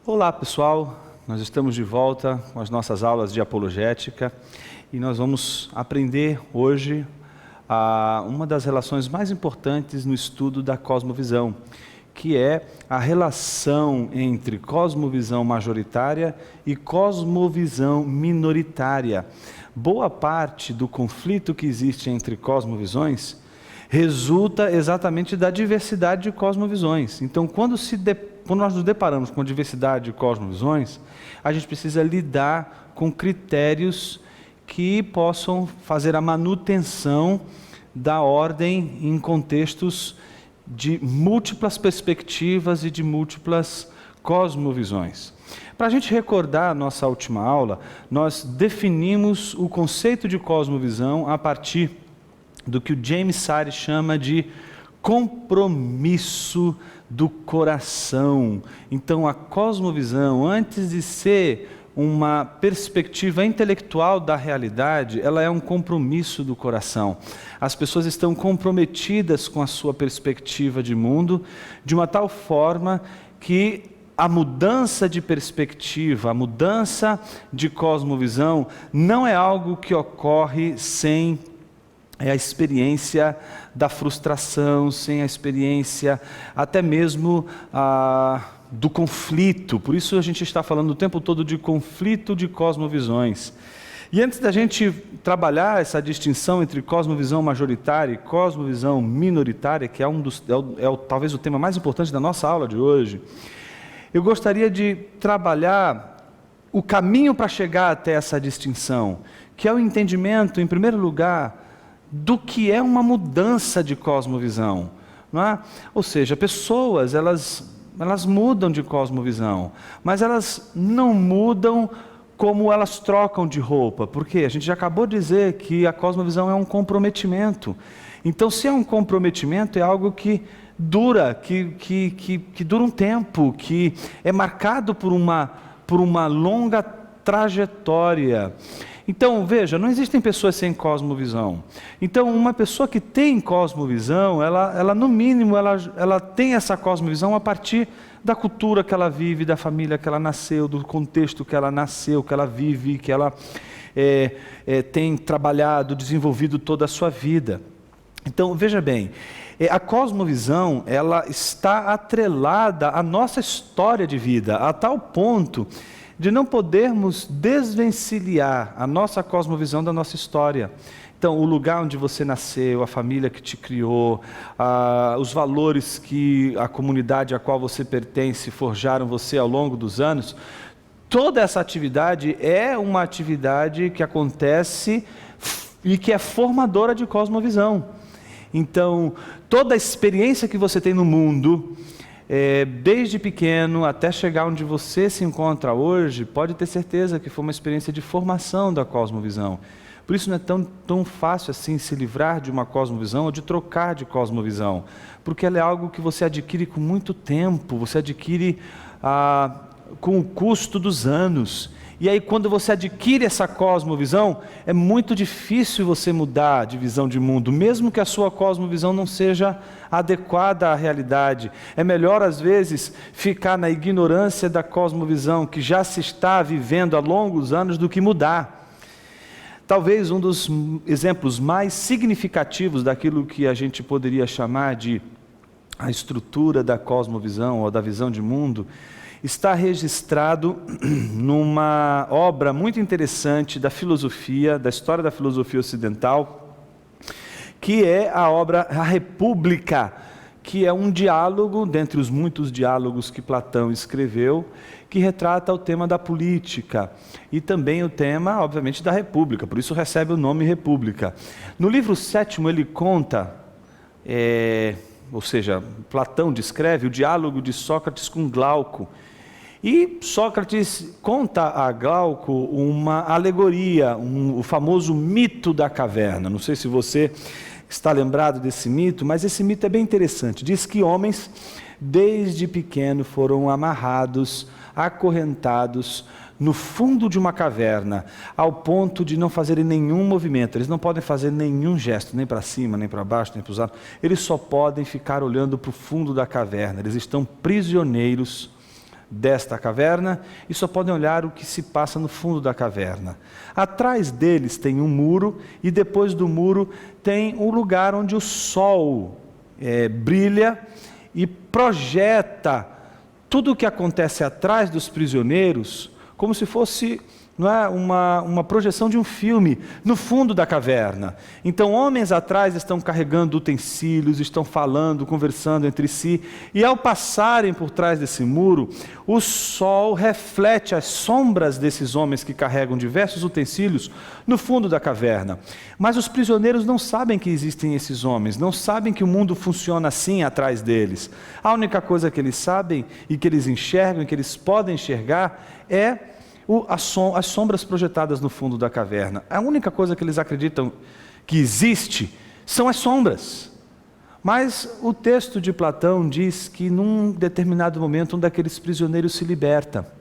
Olá pessoal, nós estamos de volta com as nossas aulas de apologética e nós vamos aprender hoje uma das relações mais importantes no estudo da cosmovisão, que é a relação entre cosmovisão majoritária e cosmovisão minoritária. Boa parte do conflito que existe entre cosmovisões resulta exatamente da diversidade de cosmovisões. Então, quando nós nos deparamos com a diversidade de cosmovisões, a gente precisa lidar com critérios que possam fazer a manutenção da ordem em contextos de múltiplas perspectivas e de múltiplas cosmovisões. Para a gente recordar a nossa última aula, nós definimos o conceito de cosmovisão a partir do que o James Sire chama de compromisso do coração. Então, a cosmovisão, antes de ser uma perspectiva intelectual da realidade, ela é um compromisso do coração. As pessoas estão comprometidas com a sua perspectiva de mundo, de uma tal forma que a mudança de perspectiva, a mudança de cosmovisão, não é algo que ocorre sem a experiência da frustração, sem a experiência até mesmo do conflito. Por isso a gente está falando o tempo todo de conflito de cosmovisões. E antes da gente trabalhar essa distinção entre cosmovisão majoritária e cosmovisão minoritária, que é talvez o tema mais importante da nossa aula de hoje, eu gostaria de trabalhar o caminho para chegar até essa distinção, que é o entendimento, em primeiro lugar, do que é uma mudança de cosmovisão, não é? Ou seja, pessoas, elas mudam de cosmovisão, mas elas não mudam como elas trocam de roupa, porque a gente já acabou de dizer que a cosmovisão é um comprometimento. Então, se é um comprometimento, é algo que dura, que dura um tempo, que é marcado por uma longa trajetória. Então, veja, não existem pessoas sem cosmovisão. Então, uma pessoa que tem cosmovisão, ela no mínimo, ela tem essa cosmovisão a partir da cultura que ela vive, da família que ela nasceu, do contexto que ela nasceu, que ela vive, que ela tem trabalhado, desenvolvido toda a sua vida. Então, veja bem, a cosmovisão, ela está atrelada à nossa história de vida, a tal ponto de não podermos desvencilhar a nossa cosmovisão da nossa história. Então, o lugar onde você nasceu, a família que te criou, os valores que a comunidade a qual você pertence forjaram você ao longo dos anos, toda essa atividade é uma atividade que acontece e que é formadora de cosmovisão. Então, toda a experiência que você tem no mundo, desde pequeno até chegar onde você se encontra hoje, pode ter certeza que foi uma experiência de formação da cosmovisão. Por isso não é tão fácil assim se livrar de uma cosmovisão ou de trocar de cosmovisão, porque ela é algo que você adquire com muito tempo, você adquire com o custo dos anos. E aí, quando você adquire essa cosmovisão, é muito difícil você mudar de visão de mundo, mesmo que a sua cosmovisão não seja adequada à realidade. É melhor, às vezes, ficar na ignorância da cosmovisão que já se está vivendo há longos anos do que mudar. Talvez um dos exemplos mais significativos daquilo que a gente poderia chamar de a estrutura da cosmovisão ou da visão de mundo está registrado numa obra muito interessante da filosofia, da história da filosofia ocidental, que é a obra A República, que é um diálogo, dentre os muitos diálogos que Platão escreveu, que retrata o tema da política e também o tema, obviamente, da república, por isso recebe o nome República. No livro 7º ele conta, ou seja, Platão descreve o diálogo de Sócrates com Glauco. E Sócrates conta a Glauco uma alegoria, o famoso mito da caverna. Não sei se você está lembrado desse mito, mas esse mito é bem interessante. Diz que homens, desde pequeno, foram amarrados, acorrentados no fundo de uma caverna, ao ponto de não fazerem nenhum movimento. Eles não podem fazer nenhum gesto, nem para cima, nem para baixo, nem para os lados. Eles só podem ficar olhando para o fundo da caverna. Eles estão prisioneiros desta caverna e só podem olhar o que se passa no fundo da caverna. Atrás deles tem um muro e depois do muro tem um lugar onde o sol brilha e projeta tudo o que acontece atrás dos prisioneiros como se fosse uma projeção de um filme no fundo da caverna. Então homens atrás estão carregando utensílios, estão falando, conversando entre si, e ao passarem por trás desse muro, o sol reflete as sombras desses homens que carregam diversos utensílios no fundo da caverna. Mas os prisioneiros não sabem que existem esses homens, não sabem que o mundo funciona assim atrás deles. A única coisa que eles sabem e que eles enxergam e que eles podem enxergar é as sombras projetadas no fundo da caverna. A única coisa que eles acreditam que existe são as sombras. Mas o texto de Platão diz que num determinado momento um daqueles prisioneiros se liberta.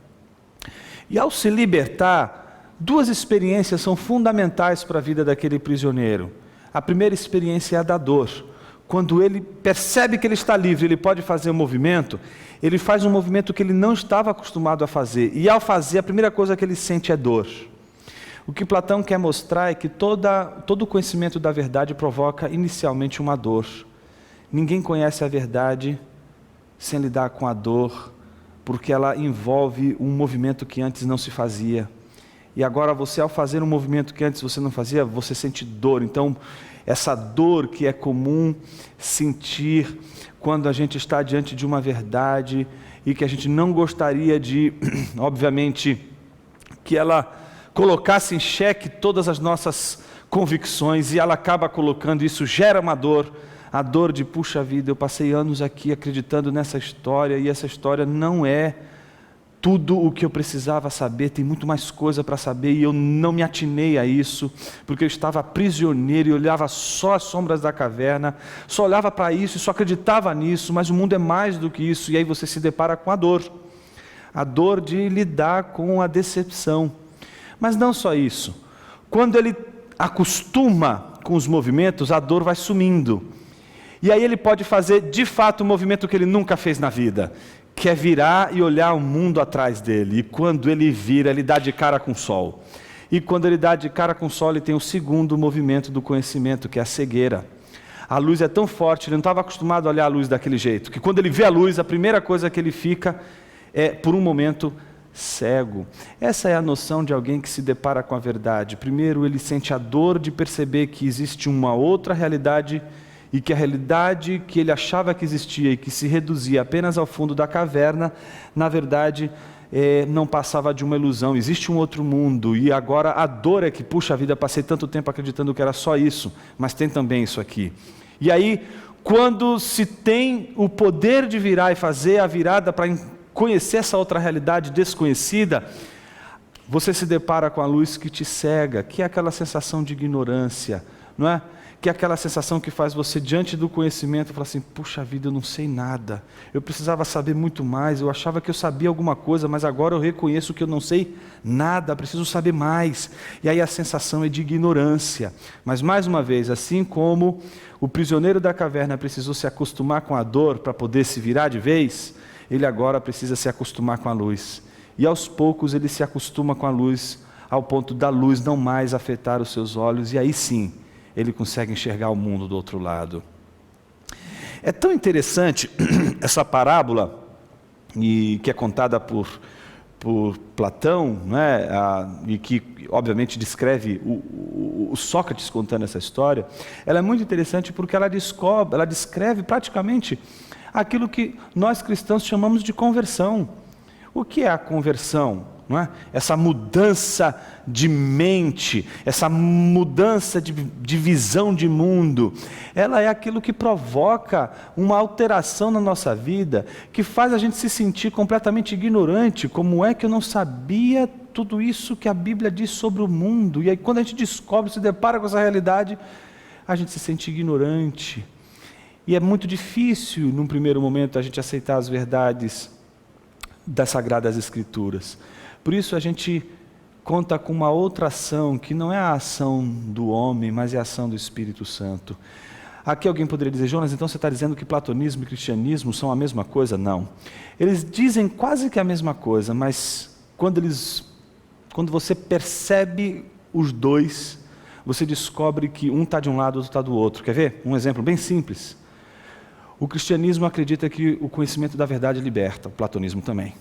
E ao se libertar, duas experiências são fundamentais para a vida daquele prisioneiro. A primeira experiência é a da dor. Quando ele percebe que ele está livre, ele pode fazer um movimento, ele faz um movimento que ele não estava acostumado a fazer. E ao fazer, a primeira coisa que ele sente é dor. O que Platão quer mostrar é que todo o conhecimento da verdade provoca inicialmente uma dor. Ninguém conhece a verdade sem lidar com a dor, porque ela envolve um movimento que antes não se fazia. E agora você, ao fazer um movimento que antes você não fazia, você sente dor. Então, essa dor que é comum sentir quando a gente está diante de uma verdade e que a gente não gostaria de, obviamente, que ela colocasse em xeque todas as nossas convicções, e ela acaba colocando, isso gera uma dor, a dor de, puxa vida, eu passei anos aqui acreditando nessa história e essa história não é tudo o que eu precisava saber, tem muito mais coisa para saber e eu não me atinei a isso, porque eu estava prisioneiro e olhava só as sombras da caverna, só olhava para isso e só acreditava nisso, mas o mundo é mais do que isso. E aí você se depara com a dor de lidar com a decepção. Mas não só isso, quando ele acostuma com os movimentos, a dor vai sumindo, e aí ele pode fazer de fato um movimento que ele nunca fez na vida, que é virar e olhar o mundo atrás dele. E quando ele vira, ele dá de cara com o sol. E quando ele dá de cara com o sol, ele tem o segundo movimento do conhecimento, que é a cegueira. A luz é tão forte, ele não estava acostumado a olhar a luz daquele jeito, que quando ele vê a luz, a primeira coisa que ele fica é, por um momento, cego. Essa é a noção de alguém que se depara com a verdade. Primeiro, ele sente a dor de perceber que existe uma outra realidade, e que a realidade que ele achava que existia e que se reduzia apenas ao fundo da caverna, na verdade, não passava de uma ilusão. Existe um outro mundo, e agora a dor é que, puxa a vida, passei tanto tempo acreditando que era só isso, mas tem também isso aqui. E aí, quando se tem o poder de virar e fazer a virada para conhecer essa outra realidade desconhecida, você se depara com a luz que te cega, que é aquela sensação de ignorância, não é? Que é aquela sensação que faz você, diante do conhecimento, falar assim, puxa vida, eu não sei nada, eu precisava saber muito mais, eu achava que eu sabia alguma coisa, mas agora eu reconheço que eu não sei nada, preciso saber mais. E aí a sensação é de ignorância. Mas mais uma vez, assim como o prisioneiro da caverna precisou se acostumar com a dor para poder se virar de vez, ele agora precisa se acostumar com a luz. E aos poucos ele se acostuma com a luz, ao ponto da luz não mais afetar os seus olhos, e aí sim, ele consegue enxergar o mundo do outro lado. É tão interessante essa parábola, que é contada por Platão, né? E que obviamente descreve o Sócrates contando essa história. Ela é muito interessante porque ela descreve praticamente aquilo que nós cristãos chamamos de conversão. O que é a conversão? Não é? Essa mudança de mente, essa mudança de visão de mundo, ela é aquilo que provoca uma alteração na nossa vida, que faz a gente se sentir completamente ignorante. Como é que eu não sabia tudo isso que a Bíblia diz sobre o mundo? E aí quando a gente descobre, se depara com essa realidade, a gente se sente ignorante. E é muito difícil, num primeiro momento, a gente aceitar as verdades das Sagradas Escrituras. Por isso a gente conta com uma outra ação, que não é a ação do homem, mas é a ação do Espírito Santo. Aqui alguém poderia dizer, Jonas, então você está dizendo que platonismo e cristianismo são a mesma coisa? Não. Eles dizem quase que a mesma coisa, mas quando você percebe os dois, você descobre que um está de um lado, outro está do outro. Quer ver? Um exemplo bem simples. O cristianismo acredita que o conhecimento da verdade liberta, o platonismo também.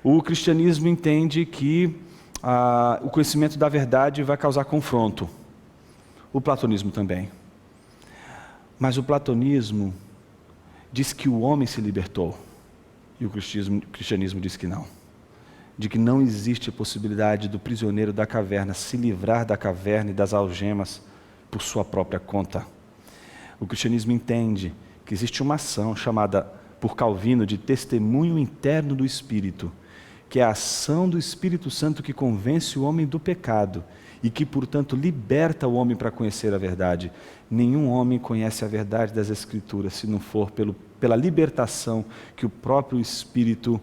O cristianismo entende que o conhecimento da verdade vai causar confronto, o platonismo também. Mas o platonismo diz que o homem se libertou, e o cristianismo diz que não. De que não existe a possibilidade do prisioneiro da caverna se livrar da caverna e das algemas por sua própria conta. O cristianismo entende que existe uma ação chamada, por Calvino, de testemunho interno do Espírito, que é a ação do Espírito Santo que convence o homem do pecado e que, portanto, liberta o homem para conhecer a verdade. Nenhum homem conhece a verdade das Escrituras se não for pela libertação que o próprio Espírito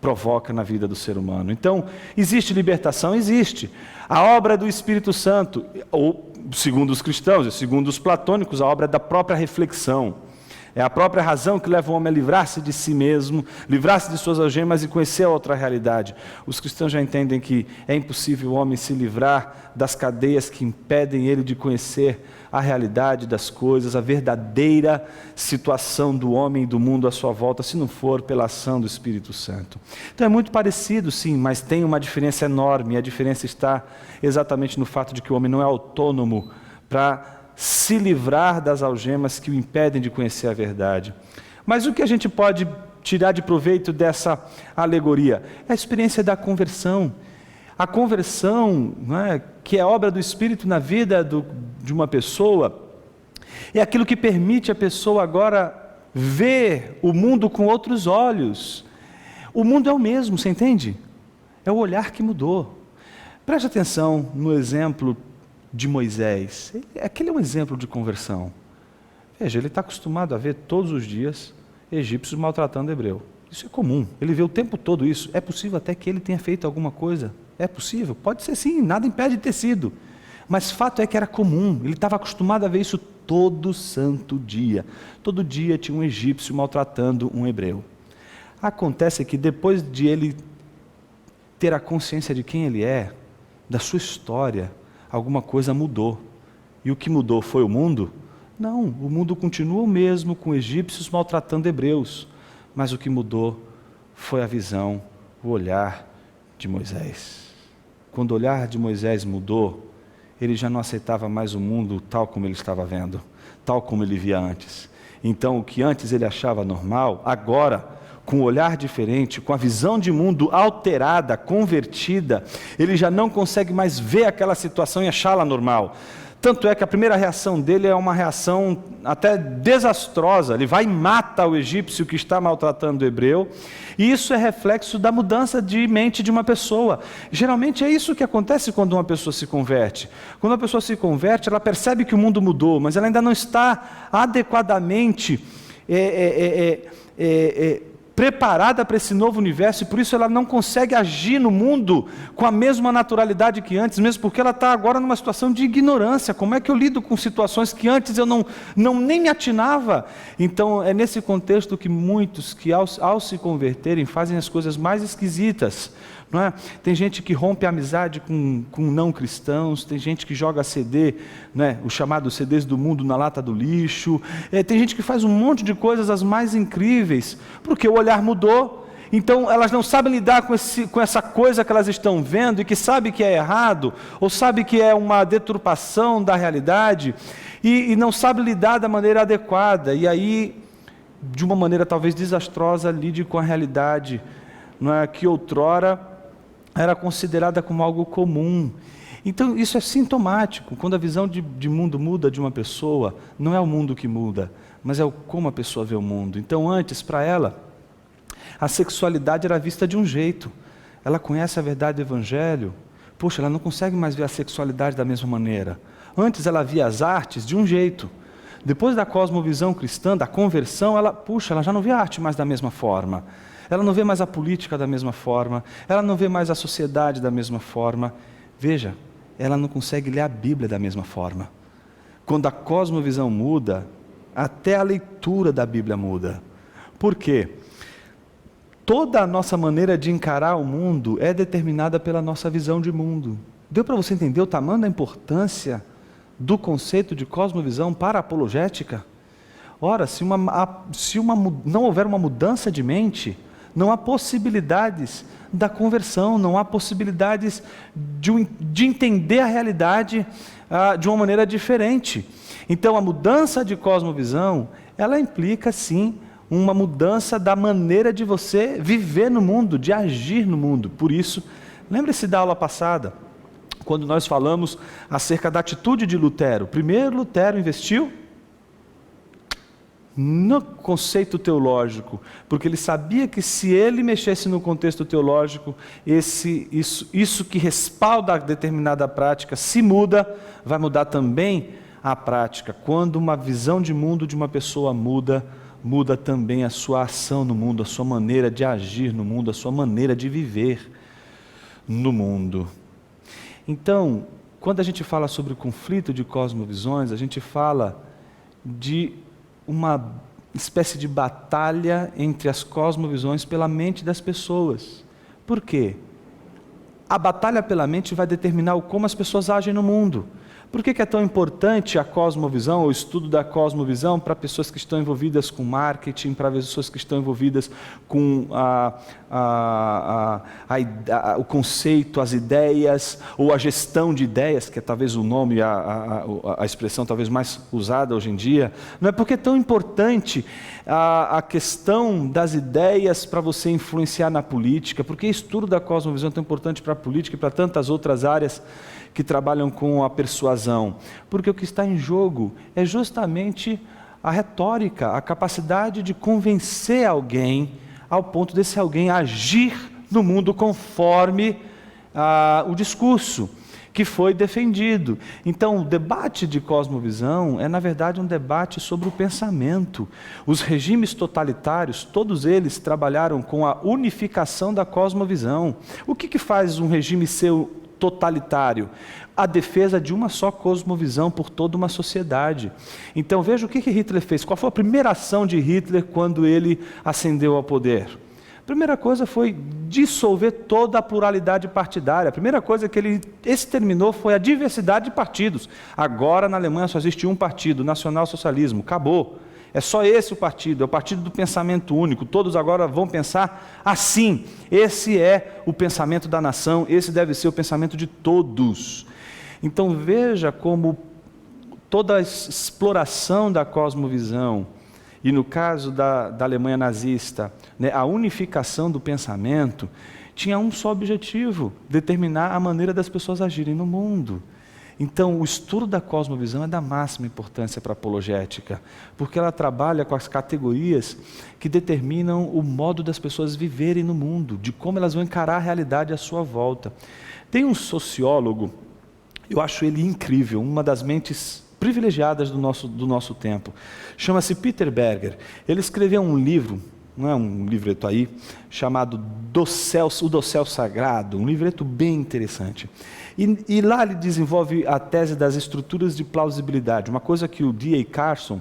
provoca na vida do ser humano. Então, existe libertação? Existe. A obra do Espírito Santo, ou segundo os cristãos e segundo os platônicos, a obra é da própria reflexão. É a própria razão que leva o homem a livrar-se de si mesmo, livrar-se de suas algemas e conhecer a outra realidade. Os cristãos já entendem que é impossível o homem se livrar das cadeias que impedem ele de conhecer a realidade das coisas, a verdadeira situação do homem e do mundo à sua volta, se não for pela ação do Espírito Santo. Então é muito parecido, sim, mas tem uma diferença enorme. A diferença está exatamente no fato de que o homem não é autônomo para se livrar das algemas que o impedem de conhecer a verdade. Mas o que a gente pode tirar de proveito dessa alegoria? É a experiência da conversão. A conversão, que é obra do Espírito na vida de uma pessoa, é aquilo que permite a pessoa agora ver o mundo com outros olhos. O mundo é o mesmo, você entende? É o olhar que mudou. Preste atenção no exemplo de Moisés. Aquele é um exemplo de conversão. Veja, ele está acostumado a ver todos os dias egípcios maltratando hebreu. Isso é comum, ele vê o tempo todo isso. É possível até que ele tenha feito alguma coisa? É possível? Pode ser sim, nada impede de ter sido. Mas fato é que era comum, ele estava acostumado a ver isso todo santo dia. Todo dia tinha um egípcio maltratando um hebreu. Acontece que depois de ele ter a consciência de quem ele é, da sua história, alguma coisa mudou. E o que mudou foi o mundo? Não, o mundo continua o mesmo, com egípcios maltratando hebreus. Mas o que mudou foi a visão, o olhar de Moisés. Quando o olhar de Moisés mudou, ele já não aceitava mais o mundo tal como ele estava vendo, tal como ele via antes. Então, o que antes ele achava normal, agora, com um olhar diferente, com a visão de mundo alterada, convertida, ele já não consegue mais ver aquela situação e achá-la normal. Tanto é que a primeira reação dele é uma reação até desastrosa. Ele vai e mata o egípcio que está maltratando o hebreu. E isso é reflexo da mudança de mente de uma pessoa. Geralmente é isso que acontece quando uma pessoa se converte. Quando uma pessoa se converte, ela percebe que o mundo mudou, mas ela ainda não está adequadamente preparada para esse novo universo, e por isso ela não consegue agir no mundo com a mesma naturalidade que antes, mesmo porque ela está agora numa situação de ignorância. Como é que eu lido com situações que antes eu nem me atinava? Então é nesse contexto que muitos que ao se converterem fazem as coisas mais esquisitas, não é? Tem gente que rompe a amizade com não cristãos, tem gente que joga CD, os chamados CDs do mundo na lata do lixo, tem gente que faz um monte de coisas as mais incríveis, porque o olhar mudou. Então elas não sabem lidar com essa coisa que elas estão vendo e que sabe que é errado, ou sabe que é uma deturpação da realidade, e não sabe lidar da maneira adequada, e aí, de uma maneira talvez desastrosa, lide com a realidade, que outrora era considerada como algo comum. Então isso é sintomático. Quando a visão de mundo muda de uma pessoa, não é o mundo que muda, mas é como a pessoa vê o mundo. Então antes, para ela, a sexualidade era vista de um jeito. Ela conhece a verdade do Evangelho, ela não consegue mais ver a sexualidade da mesma maneira. Antes ela via as artes de um jeito. Depois da cosmovisão cristã, da conversão, ela já não vê a arte mais da mesma forma. Ela não vê mais a política da mesma forma, ela não vê mais a sociedade da mesma forma. Veja, ela não consegue ler a Bíblia da mesma forma. Quando a cosmovisão muda, até a leitura da Bíblia muda. Por quê? Toda a nossa maneira de encarar o mundo é determinada pela nossa visão de mundo. Deu para você entender o tamanho da importância do conceito de cosmovisão para a apologética? Ora, se não houver uma mudança de mente, não há possibilidades da conversão, não há possibilidades de entender a realidade de uma maneira diferente. Então, a mudança de cosmovisão, ela implica, sim, uma mudança da maneira de você viver no mundo, de agir no mundo. Por isso, lembre-se da aula passada, quando nós falamos acerca da atitude de Lutero. Primeiro, Lutero investiu no conceito teológico, porque ele sabia que se ele mexesse no contexto teológico, isso que respalda a determinada prática, se muda, vai mudar também a prática. Quando uma visão de mundo de uma pessoa muda também a sua ação no mundo, a sua maneira de agir no mundo, a sua maneira de viver no mundo. Então, quando a gente fala sobre o conflito de cosmovisões, a gente fala de uma espécie de batalha entre as cosmovisões pela mente das pessoas. Por quê? A batalha pela mente vai determinar como as pessoas agem no mundo. Por que é tão importante a cosmovisão, o estudo da cosmovisão, para pessoas que estão envolvidas com marketing, para pessoas que estão envolvidas com o conceito, as ideias, ou a gestão de ideias, que é talvez o nome, a expressão talvez mais usada hoje em dia? Não é porque é tão importante a questão das ideias para você influenciar na política, porque o estudo da cosmovisão é tão importante para a política e para tantas outras áreas que trabalham com a persuasão, porque o que está em jogo é justamente a retórica, a capacidade de convencer alguém ao ponto desse alguém agir no mundo conforme o discurso que foi defendido. Então, o debate de cosmovisão é, na verdade, um debate sobre o pensamento. Os regimes totalitários, todos eles trabalharam com a unificação da cosmovisão. O que faz um regime ser totalitário? A defesa de uma só cosmovisão por toda uma sociedade. Então veja o que Hitler fez. Qual foi a primeira ação de Hitler quando ele ascendeu ao poder? A primeira coisa foi dissolver toda a pluralidade partidária. A primeira coisa que ele exterminou foi a diversidade de partidos. Agora na Alemanha só existe um partido, o nacional-socialismo. Acabou. É só esse o partido, é o partido do pensamento único. Todos agora vão pensar assim. Esse é o pensamento da nação, esse deve ser o pensamento de todos. Então veja como toda a exploração da cosmovisão, e no caso da Alemanha nazista, né, a unificação do pensamento, tinha um só objetivo: determinar a maneira das pessoas agirem no mundo. Então, o estudo da cosmovisão é da máxima importância para a apologética, porque ela trabalha com as categorias que determinam o modo das pessoas viverem no mundo, de como elas vão encarar a realidade à sua volta. Tem um sociólogo, eu acho ele incrível, uma das mentes privilegiadas do nosso tempo, chama-se Peter Berger. Ele escreveu um livro, não é um livreto aí, chamado O Dossel Sagrado, um livreto bem interessante. E lá ele desenvolve a tese das estruturas de plausibilidade, uma coisa que o D.A. Carson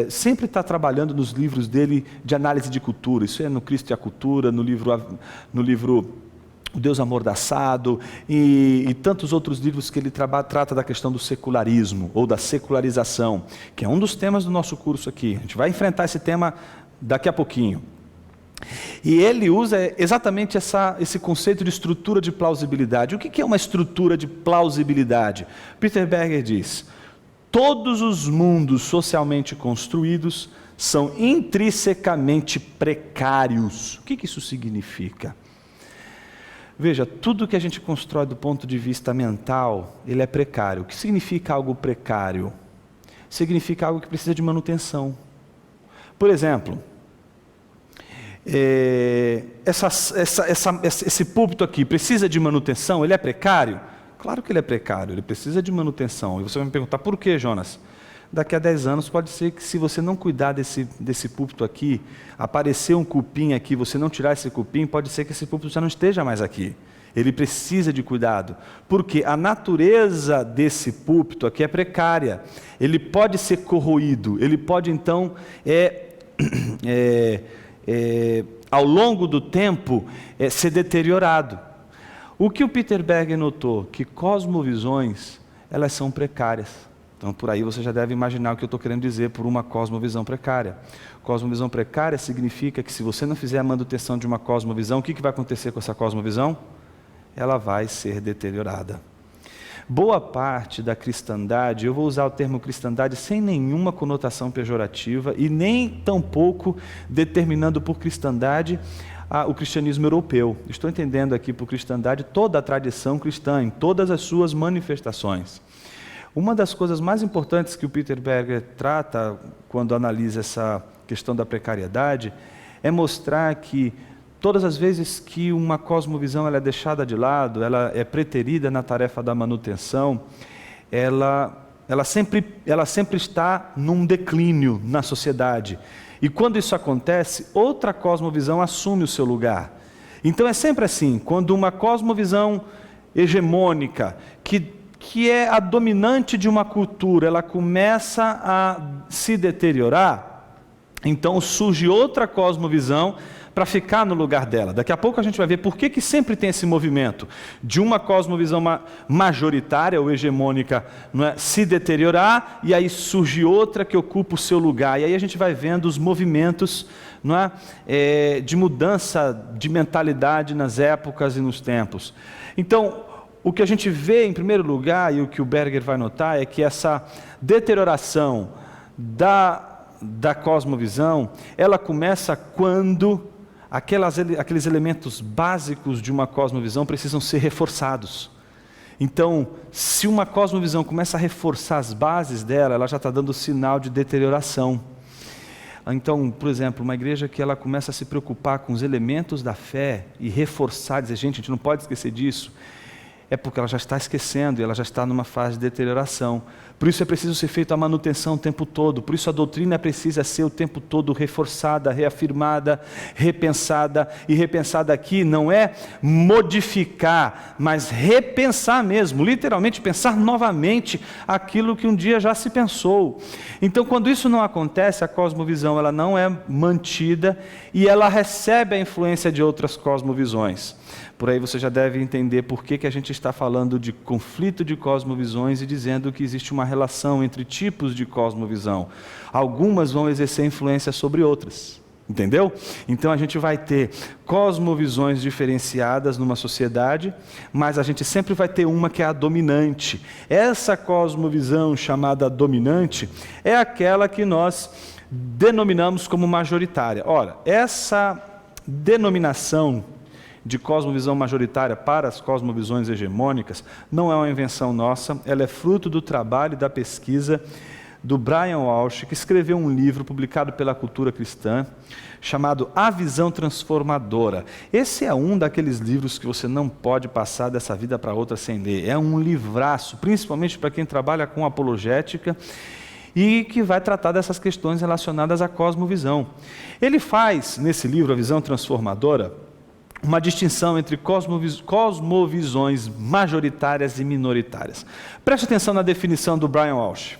sempre está trabalhando nos livros dele de análise de cultura. Isso é no Cristo e a Cultura, no livro O Deus Amordaçado e tantos outros livros que ele trata da questão do secularismo ou da secularização, que é um dos temas do nosso curso aqui. A gente vai enfrentar esse tema daqui a pouquinho. E ele usa exatamente esse conceito de estrutura de plausibilidade. O que é uma estrutura de plausibilidade? Peter Berger diz: todos os mundos socialmente construídos são intrinsecamente precários. O que isso significa? Veja, tudo que a gente constrói do ponto de vista mental, ele é precário. O que significa algo precário? Significa algo que precisa de manutenção. Por exemplo, esse púlpito aqui precisa de manutenção? Ele é precário? Claro que ele é precário, ele precisa de manutenção. E você vai me perguntar, por quê, Jonas? Daqui a 10 anos pode ser que, se você não cuidar desse púlpito aqui, aparecer um cupim aqui, você não tirar esse cupim, pode ser que esse púlpito já não esteja mais aqui. ele precisa de cuidado, porque a natureza desse púlpito aqui é precária, ele pode ser corroído, ele pode então, ao longo do tempo, ser deteriorado. O que o Peter Berger notou? Que cosmovisões, elas são precárias. Então, por aí você já deve imaginar o que eu estou querendo dizer por uma cosmovisão precária. Cosmovisão precária significa que se você não fizer a manutenção de uma cosmovisão, o que vai acontecer com essa cosmovisão? Ela vai ser deteriorada. Boa parte da cristandade, eu vou usar o termo cristandade sem nenhuma conotação pejorativa e nem tampouco determinando por cristandade o cristianismo europeu. Estou entendendo aqui por cristandade toda a tradição cristã, em todas as suas manifestações. Uma das coisas mais importantes que o Peter Berger trata quando analisa essa questão da precariedade é mostrar que todas as vezes que uma cosmovisão ela é deixada de lado, ela é preterida na tarefa da manutenção, ela sempre está num declínio na sociedade. E quando isso acontece, outra cosmovisão assume o seu lugar. Então é sempre assim, quando uma cosmovisão hegemônica, que é a dominante de uma cultura, ela começa a se deteriorar, então surge outra cosmovisão para ficar no lugar dela. Daqui a pouco a gente vai ver por que sempre tem esse movimento de uma cosmovisão majoritária ou hegemônica, não é, se deteriorar, e aí surge outra que ocupa o seu lugar. E aí a gente vai vendo os movimentos, não é, de mudança de mentalidade nas épocas e nos tempos. Então, o que a gente vê em primeiro lugar, e o que o Berger vai notar, é que essa deterioração da cosmovisão, ela começa quando aqueles elementos básicos de uma cosmovisão precisam ser reforçados. Então, se uma cosmovisão começa a reforçar as bases dela, ela já está dando sinal de deterioração. Então, por exemplo, uma igreja que ela começa a se preocupar com os elementos da fé e reforçar, dizer, gente, a gente não pode esquecer disso, é porque ela já está esquecendo e ela já está numa fase de deterioração. Por isso é preciso ser feita a manutenção o tempo todo, por isso a doutrina precisa ser o tempo todo reforçada, reafirmada, repensada, e repensada aqui não é modificar, mas repensar mesmo, literalmente pensar novamente aquilo que um dia já se pensou. Então, quando isso não acontece, a cosmovisão ela não é mantida e ela recebe a influência de outras cosmovisões. Por aí você já deve entender por que a gente está falando de conflito de cosmovisões e dizendo que existe uma relação entre tipos de cosmovisão. Algumas vão exercer influência sobre outras, entendeu? Então a gente vai ter cosmovisões diferenciadas numa sociedade, mas a gente sempre vai ter uma que é a dominante. Essa cosmovisão chamada dominante é aquela que nós denominamos como majoritária. Ora, essa denominação de cosmovisão majoritária para as cosmovisões hegemônicas não é uma invenção nossa, ela é fruto do trabalho e da pesquisa do Brian Walsh, que escreveu um livro publicado pela Cultura Cristã, chamado A Visão Transformadora. Esse é um daqueles livros que você não pode passar dessa vida para outra sem ler. É um livraço, principalmente para quem trabalha com apologética e que vai tratar dessas questões relacionadas à cosmovisão. Ele faz, nesse livro, A Visão Transformadora, uma distinção entre cosmovisões majoritárias e minoritárias. Preste atenção na definição do Brian Walsh.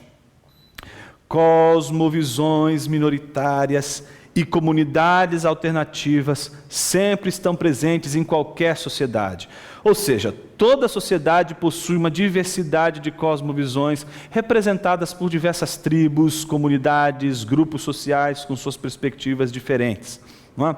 Cosmovisões minoritárias e comunidades alternativas sempre estão presentes em qualquer sociedade. Ou seja, toda sociedade possui uma diversidade de cosmovisões representadas por diversas tribos, comunidades, grupos sociais com suas perspectivas diferentes. Não é?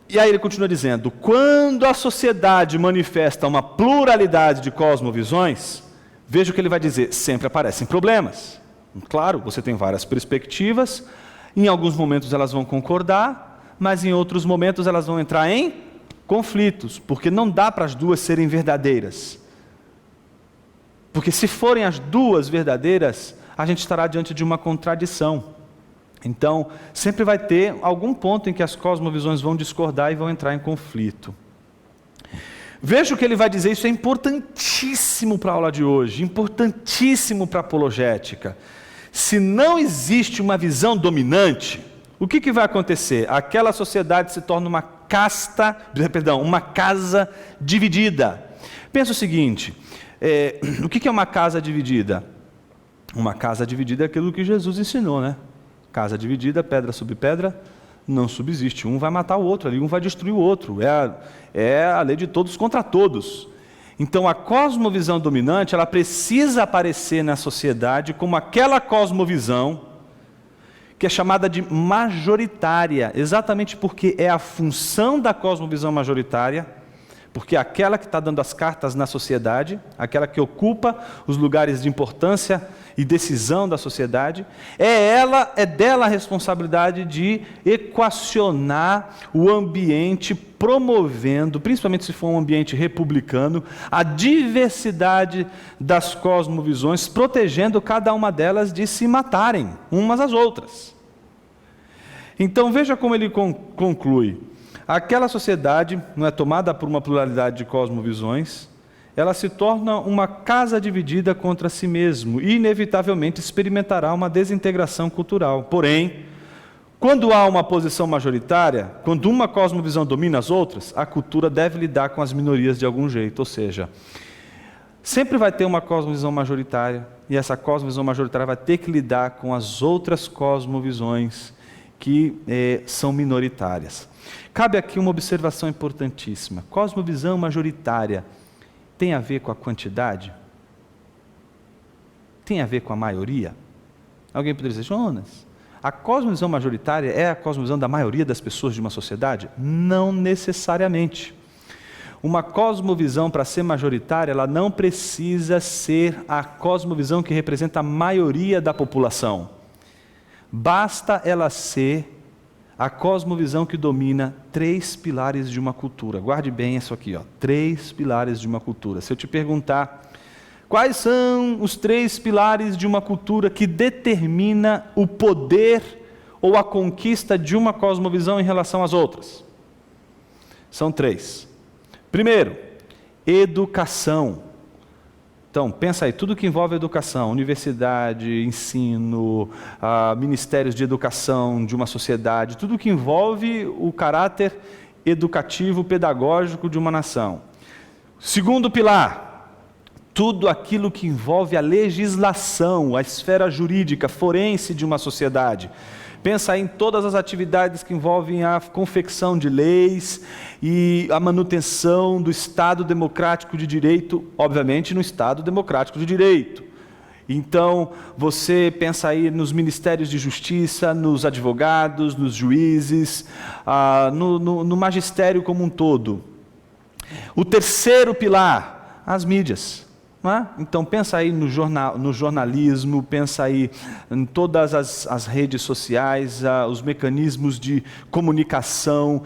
E aí ele continua dizendo, quando a sociedade manifesta uma pluralidade de cosmovisões, veja o que ele vai dizer, sempre aparecem problemas. Claro, você tem várias perspectivas, em alguns momentos elas vão concordar, mas em outros momentos elas vão entrar em conflitos, porque não dá para as duas serem verdadeiras. Porque se forem as duas verdadeiras, a gente estará diante de uma contradição. Então, sempre vai ter algum ponto em que as cosmovisões vão discordar e vão entrar em conflito. Veja o que ele vai dizer, isso é importantíssimo para a aula de hoje, importantíssimo para a apologética. Se não existe uma visão dominante, o que vai acontecer? Aquela sociedade se torna uma uma casa dividida. Pensa o seguinte, o que é uma casa dividida? Uma casa dividida é aquilo que Jesus ensinou, né? Casa dividida, pedra sobre pedra, não subsiste. Um vai matar o outro ali, um vai destruir o outro. É a lei de todos contra todos. Então a cosmovisão dominante, ela precisa aparecer na sociedade como aquela cosmovisão que é chamada de majoritária, exatamente porque é a função da cosmovisão majoritária, porque é aquela que está dando as cartas na sociedade, aquela que ocupa os lugares de importância e decisão da sociedade, é dela a responsabilidade de equacionar o ambiente, promovendo, principalmente se for um ambiente republicano, a diversidade das cosmovisões, protegendo cada uma delas de se matarem umas às outras. Então veja como ele conclui. Aquela sociedade não é tomada por uma pluralidade de cosmovisões, ela se torna uma casa dividida contra si mesmo e, inevitavelmente, experimentará uma desintegração cultural. Porém, quando há uma posição majoritária, quando uma cosmovisão domina as outras, a cultura deve lidar com as minorias de algum jeito. Ou seja, sempre vai ter uma cosmovisão majoritária e essa cosmovisão majoritária vai ter que lidar com as outras cosmovisões que são minoritárias. Cabe aqui uma observação importantíssima. Cosmovisão majoritária tem a ver com a quantidade? Tem a ver com a maioria? Alguém poderia dizer, Jonas, a cosmovisão majoritária é a cosmovisão da maioria das pessoas de uma sociedade? Não necessariamente. Uma cosmovisão, para ser majoritária, ela não precisa ser a cosmovisão que representa a maioria da população. Basta ela ser a cosmovisão que domina 3 pilares de uma cultura. Guarde bem isso aqui, 3 pilares de uma cultura. Se eu te perguntar, quais são os 3 pilares de uma cultura que determina o poder ou a conquista de uma cosmovisão em relação às outras? São 3. Primeiro, educação. Então, pensa aí, tudo que envolve educação, universidade, ensino, ministérios de educação de uma sociedade, tudo que envolve o caráter educativo, pedagógico de uma nação. Segundo pilar, tudo aquilo que envolve a legislação, a esfera jurídica, forense de uma sociedade. Pensa em todas as atividades que envolvem a confecção de leis e a manutenção do Estado democrático de direito, obviamente no Estado democrático de direito. Então, você pensa aí nos ministérios de justiça, nos advogados, nos juízes, no magistério como um todo. O terceiro pilar, as mídias. Então pensa aí no jornalismo, pensa aí em todas as redes sociais, os mecanismos de comunicação,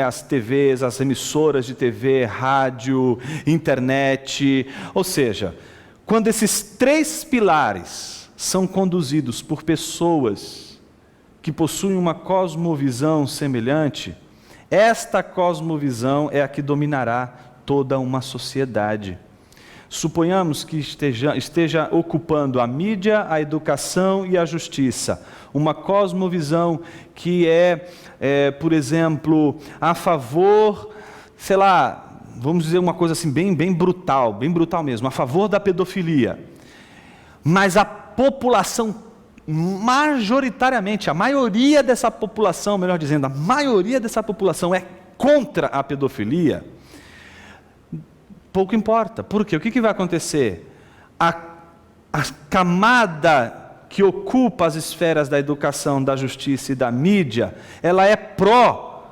as TVs, as emissoras de TV, rádio, internet. Ou seja, quando esses 3 pilares são conduzidos por pessoas que possuem uma cosmovisão semelhante, esta cosmovisão é a que dominará toda uma sociedade. Suponhamos que esteja ocupando a mídia, a educação e a justiça. Uma cosmovisão que por exemplo, a favor, vamos dizer uma coisa assim bem brutal mesmo, a favor da pedofilia. Mas a população, majoritariamente, a maioria dessa população, melhor dizendo, a maioria dessa população é contra a pedofilia. Pouco importa. Por quê? O que vai acontecer? A camada que ocupa as esferas da educação, da justiça e da mídia, ela é pró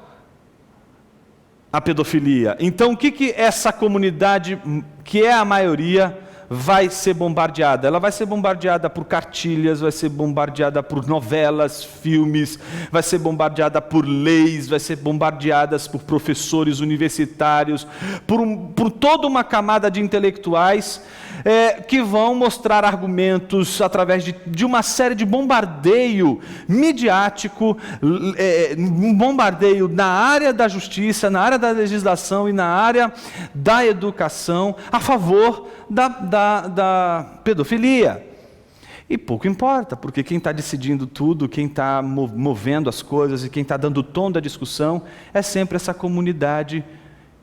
a pedofilia. Então, o que essa comunidade, que é a maioria, vai ser bombardeada? Ela vai ser bombardeada por cartilhas, vai ser bombardeada por novelas, filmes, vai ser bombardeada por leis, vai ser bombardeada por professores universitários, por toda uma camada de intelectuais que vão mostrar argumentos através de uma série de bombardeio midiático, um bombardeio na área da justiça, na área da legislação e na área da educação, a favor da pedofilia. E pouco importa, porque quem está decidindo tudo, quem está movendo as coisas e quem está dando o tom da discussão é sempre essa comunidade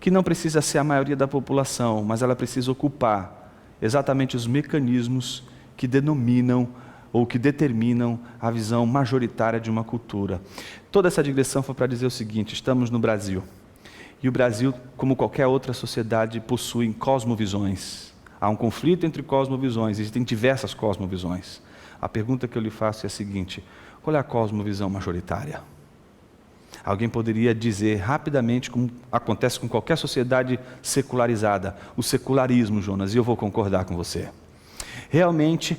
que não precisa ser a maioria da população, mas ela precisa ocupar exatamente os mecanismos que denominam ou que determinam a visão majoritária de uma cultura. Toda essa digressão foi para dizer o seguinte: estamos no Brasil. E o Brasil, como qualquer outra sociedade, possui cosmovisões. Há um conflito entre cosmovisões, existem diversas cosmovisões. A pergunta que eu lhe faço é a seguinte: qual é a cosmovisão majoritária? Alguém poderia dizer rapidamente, como acontece com qualquer sociedade secularizada, o secularismo, Jonas, e eu vou concordar com você. Realmente,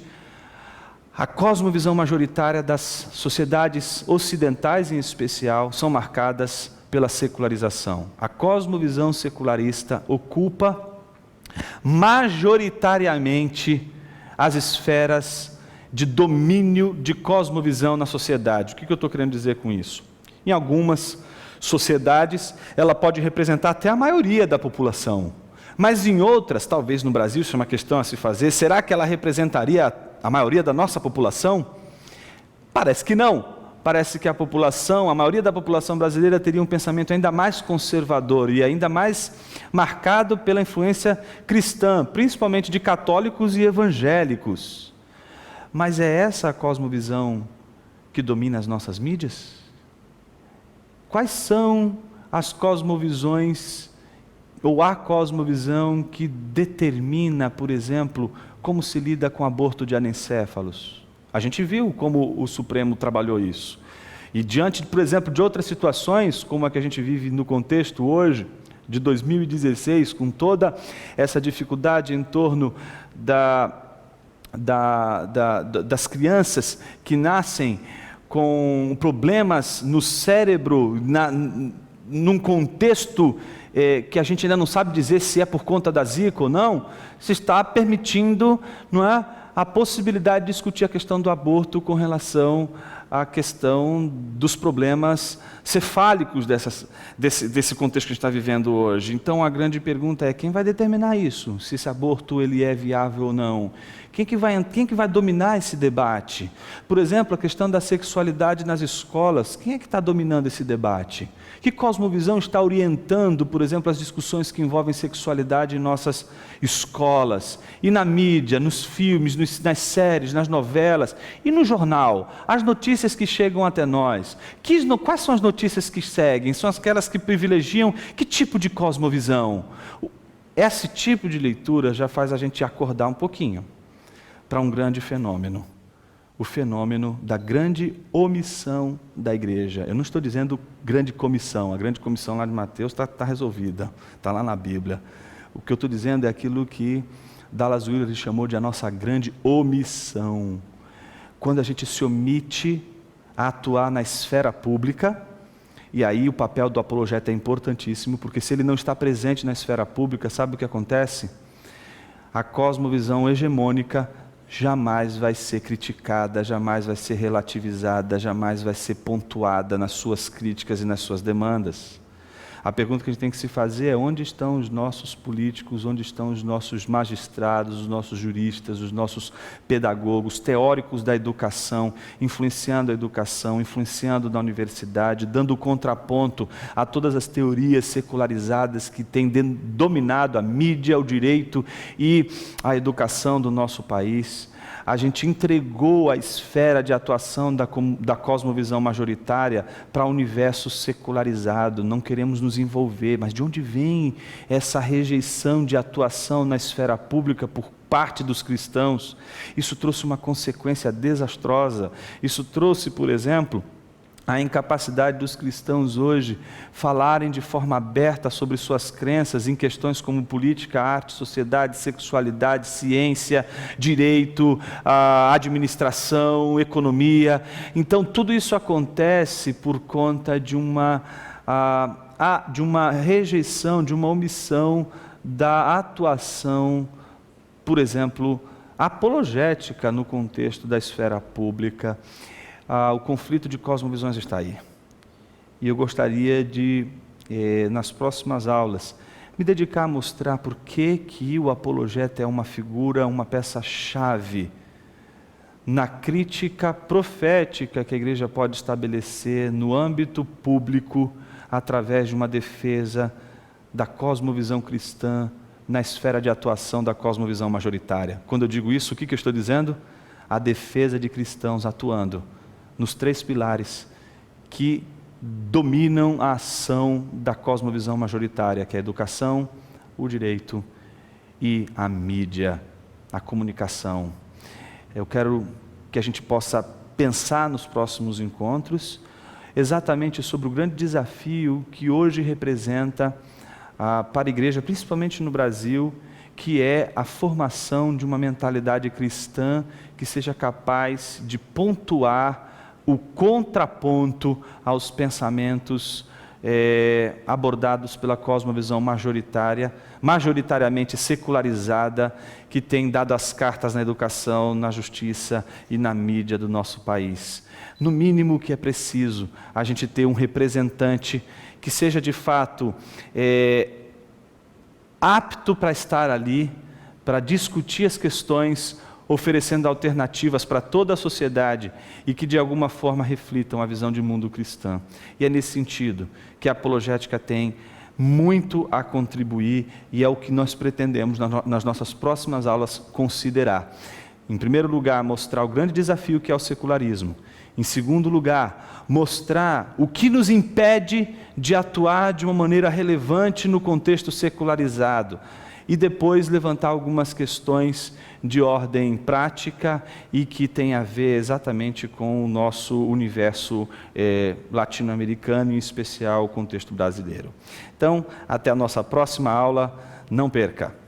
a cosmovisão majoritária das sociedades ocidentais, em especial, são marcadas pela secularização. A cosmovisão secularista ocupa majoritariamente as esferas de domínio de cosmovisão na sociedade. O que eu estou querendo dizer com isso? Em algumas sociedades, ela pode representar até a maioria da população. Mas em outras, talvez no Brasil, isso é uma questão a se fazer, será que ela representaria a maioria da nossa população? Parece que não. Parece que a maioria da população brasileira teria um pensamento ainda mais conservador e ainda mais marcado pela influência cristã, principalmente de católicos e evangélicos. Mas é essa a cosmovisão que domina as nossas mídias? Quais são as cosmovisões, ou a cosmovisão que determina, por exemplo, como se lida com o aborto de anencéfalos? A gente viu como o Supremo trabalhou isso. E diante, por exemplo, de outras situações, como a que a gente vive no contexto hoje, de 2016, com toda essa dificuldade em torno das crianças que nascem com problemas no cérebro, num contexto que a gente ainda não sabe dizer se é por conta da Zika ou não, se está permitindo, não é, a possibilidade de discutir a questão do aborto com relação à questão dos problemas cefálicos desse contexto que a gente está vivendo hoje. Então a grande pergunta é: quem vai determinar isso? Se esse aborto ele é viável ou não? Quem que vai dominar esse debate? Por exemplo, a questão da sexualidade nas escolas, quem é que está dominando esse debate? Que cosmovisão está orientando, por exemplo, as discussões que envolvem sexualidade em nossas escolas, e na mídia, nos filmes, nas séries, nas novelas, e no jornal, as notícias que chegam até nós? Quais são as notícias que seguem? São aquelas que privilegiam que tipo de cosmovisão? Esse tipo de leitura já faz a gente acordar um pouquinho para um grande fenômeno. O fenômeno da grande omissão da igreja. Eu não estou dizendo grande comissão, a grande comissão lá de Mateus está resolvida, está lá na Bíblia. O que eu estou dizendo é aquilo que Dallas Willard chamou de a nossa grande omissão. Quando a gente se omite a atuar na esfera pública, e aí o papel do apologeta é importantíssimo, porque se ele não está presente na esfera pública, sabe o que acontece? A cosmovisão hegemônica jamais vai ser criticada, jamais vai ser relativizada, jamais vai ser pontuada nas suas críticas e nas suas demandas. A pergunta que a gente tem que se fazer é: onde estão os nossos políticos, onde estão os nossos magistrados, os nossos juristas, os nossos pedagogos, teóricos da educação, influenciando a educação, influenciando na universidade, dando contraponto a todas as teorias secularizadas que têm dominado a mídia, o direito e a educação do nosso país? A gente entregou a esfera de atuação da cosmovisão majoritária para o universo secularizado. Não queremos nos envolver. Mas de onde vem essa rejeição de atuação na esfera pública por parte dos cristãos? Isso trouxe uma consequência desastrosa. Isso trouxe, por exemplo, a incapacidade dos cristãos hoje falarem de forma aberta sobre suas crenças em questões como política, arte, sociedade, sexualidade, ciência, direito, administração, economia. Então tudo isso acontece por conta de uma rejeição, de uma omissão da atuação, por exemplo, apologética no contexto da esfera pública. O conflito de cosmovisões está aí. E eu gostaria de, nas próximas aulas, me dedicar a mostrar por que o apologeta é uma figura, uma peça-chave na crítica profética que a igreja pode estabelecer no âmbito público, através de uma defesa da cosmovisão cristã, na esfera de atuação da cosmovisão majoritária. Quando eu digo isso, o que eu estou dizendo? A defesa de cristãos atuando nos 3 pilares que dominam a ação da cosmovisão majoritária, que é a educação, o direito e a mídia, a comunicação. Eu quero que a gente possa pensar nos próximos encontros exatamente sobre o grande desafio que hoje representa para a igreja, principalmente no Brasil, que é a formação de uma mentalidade cristã que seja capaz de pontuar o contraponto aos pensamentos abordados pela cosmovisão majoritariamente secularizada, que tem dado as cartas na educação, na justiça e na mídia do nosso país. No mínimo que é preciso, a gente ter um representante que seja de fato apto para estar ali, para discutir as questões, oferecendo alternativas para toda a sociedade e que de alguma forma reflitam a visão de mundo cristã. E é nesse sentido que a apologética tem muito a contribuir e é o que nós pretendemos nas nossas próximas aulas considerar. Em primeiro lugar, mostrar o grande desafio que é o secularismo. Em segundo lugar, mostrar o que nos impede de atuar de uma maneira relevante no contexto secularizado. E depois levantar algumas questões de ordem prática e que tem a ver exatamente com o nosso universo latino-americano, em especial o contexto brasileiro. Então, até a nossa próxima aula, não perca!